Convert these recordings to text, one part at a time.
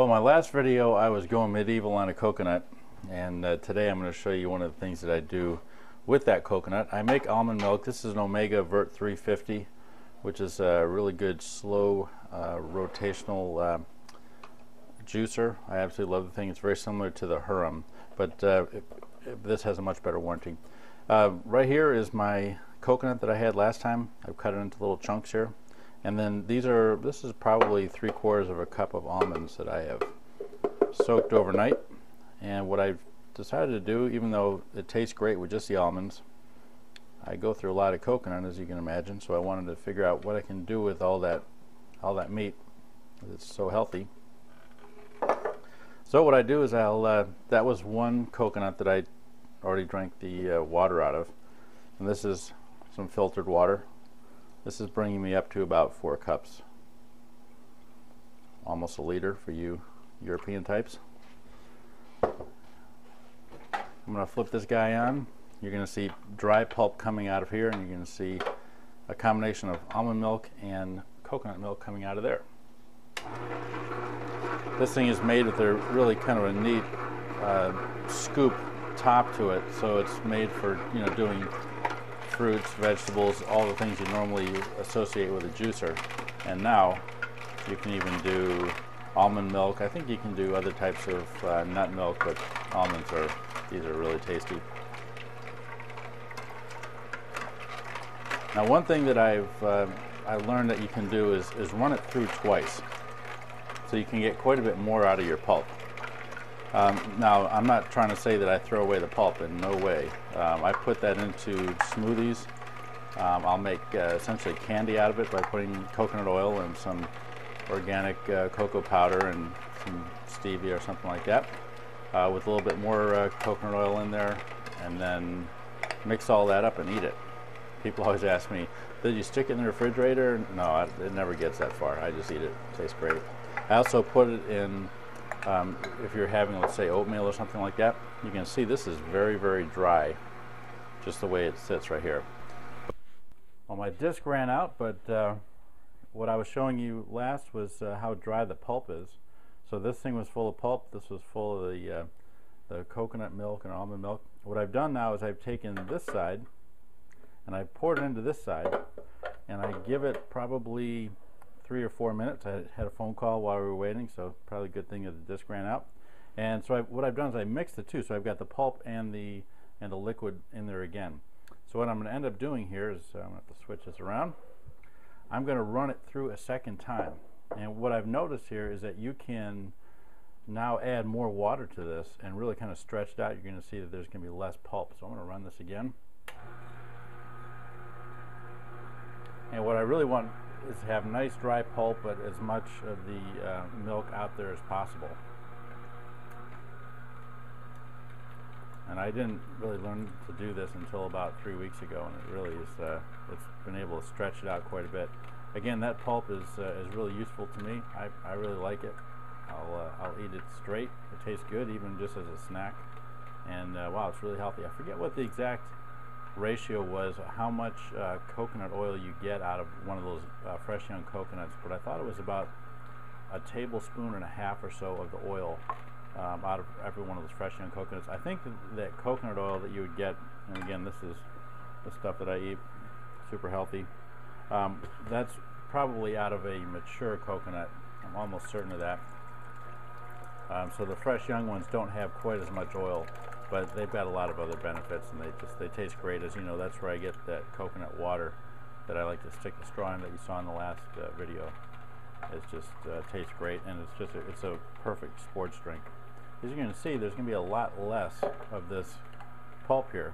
Well, my last video I was going medieval on a coconut, and today I'm going to show you one of the things that I do with that coconut. I make almond milk. This is an Omega Vert 350, which is a really good slow rotational juicer. I absolutely love the thing. It's very similar to the Hurum, but this has a much better warranty. Right here is my coconut that I had last time. I've cut it into little chunks here. And then this is probably 3/4 of a cup of almonds that I have soaked overnight. And what I've decided to do, even though it tastes great with just the almonds, I go through a lot of coconut, as you can imagine, so I wanted to figure out what I can do with all that meat. It's so healthy. So what I do is that was one coconut that I already drank the water out of. And this is some filtered water. This is bringing me up to about 4 cups. Almost a liter for you European types. I'm going to flip this guy on. You're going to see dry pulp coming out of here, and you're going to see a combination of almond milk and coconut milk coming out of there. This thing is made with a really kind of a neat scoop top to it, so it's made for, you know, doing fruits, vegetables, all the things you normally associate with a juicer. And now you can even do almond milk. I think you can do other types of nut milk, but almonds these are really tasty. Now, one thing that I learned that you can do is run it through twice, so you can get quite a bit more out of your pulp. Now, I'm not trying to say that I throw away the pulp, in no way. I put that into smoothies. I'll make essentially candy out of it by putting coconut oil and some organic cocoa powder and some stevia or something like that, with a little bit more coconut oil in there, and then mix all that up and eat it. People always ask me, did you stick it in the refrigerator? No, it never gets that far. I just eat it. It tastes great. I also put it in, if you're having, let's say, oatmeal or something like that. You can see this is very, very dry, just the way it sits right here. Well, my disc ran out, but what I was showing you last was how dry the pulp is. So this thing was full of pulp. This was full of the coconut milk and almond milk. What I've done now is I've taken this side and I poured it into this side, and I give it probably 3 or 4 minutes. I had a phone call while we were waiting, so probably a good thing that the disc ran out. And so what I've done is I mixed the two, so I've got the pulp and the liquid in there again. So what I'm going to end up doing here is I'm going to have to switch this around. I'm going to run it through a second time. And what I've noticed here is that you can now add more water to this and really kind of stretch it out. You're going to see that there's going to be less pulp. So I'm going to run this again. And what I really want is to have nice dry pulp, but as much of the milk out there as possible. And I didn't really learn to do this until about 3 weeks ago, and it really is, it's been able to stretch it out quite a bit. Again, that pulp is really useful to me. I really like it. I'll eat it straight. It tastes good, even just as a snack. And wow, it's really healthy. I forget what the exact ratio was, how much coconut oil you get out of one of those fresh young coconuts, but I thought it was about 1.5 tablespoons or so of the oil out of every one of those fresh young coconuts. I think that coconut oil that you would get, and again, this is the stuff that I eat, super healthy, that's probably out of a mature coconut. I'm almost certain of that. So the fresh young ones don't have quite as much oil, but they've got a lot of other benefits, and they taste great. As you know, that's where I get that coconut water that I like to stick the straw in that you saw in the last video. It just tastes great, and it's a perfect sports drink. As you're going to see, there's going to be a lot less of this pulp here,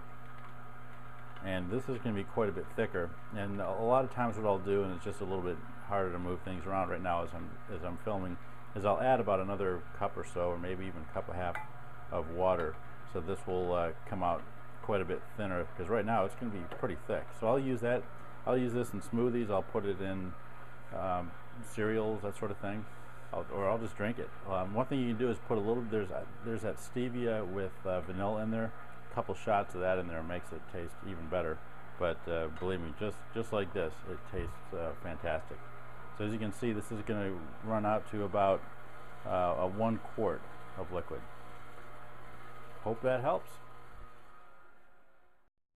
and this is going to be quite a bit thicker. And a lot of times what I'll do, and it's just a little bit harder to move things around right now as I'm filming, is I'll add about another cup or so, or maybe even a cup and a half of water. So this will come out quite a bit thinner, because right now it's going to be pretty thick. So I'll use that. I'll use this in smoothies. I'll put it in cereals, that sort of thing, or I'll just drink it. One thing you can do is put a little. There's that stevia with vanilla in there. A couple shots of that in there makes it taste even better. But believe me, just like this, it tastes fantastic. So as you can see, this is going to run out to about 1 quart of liquid. Hope that helps.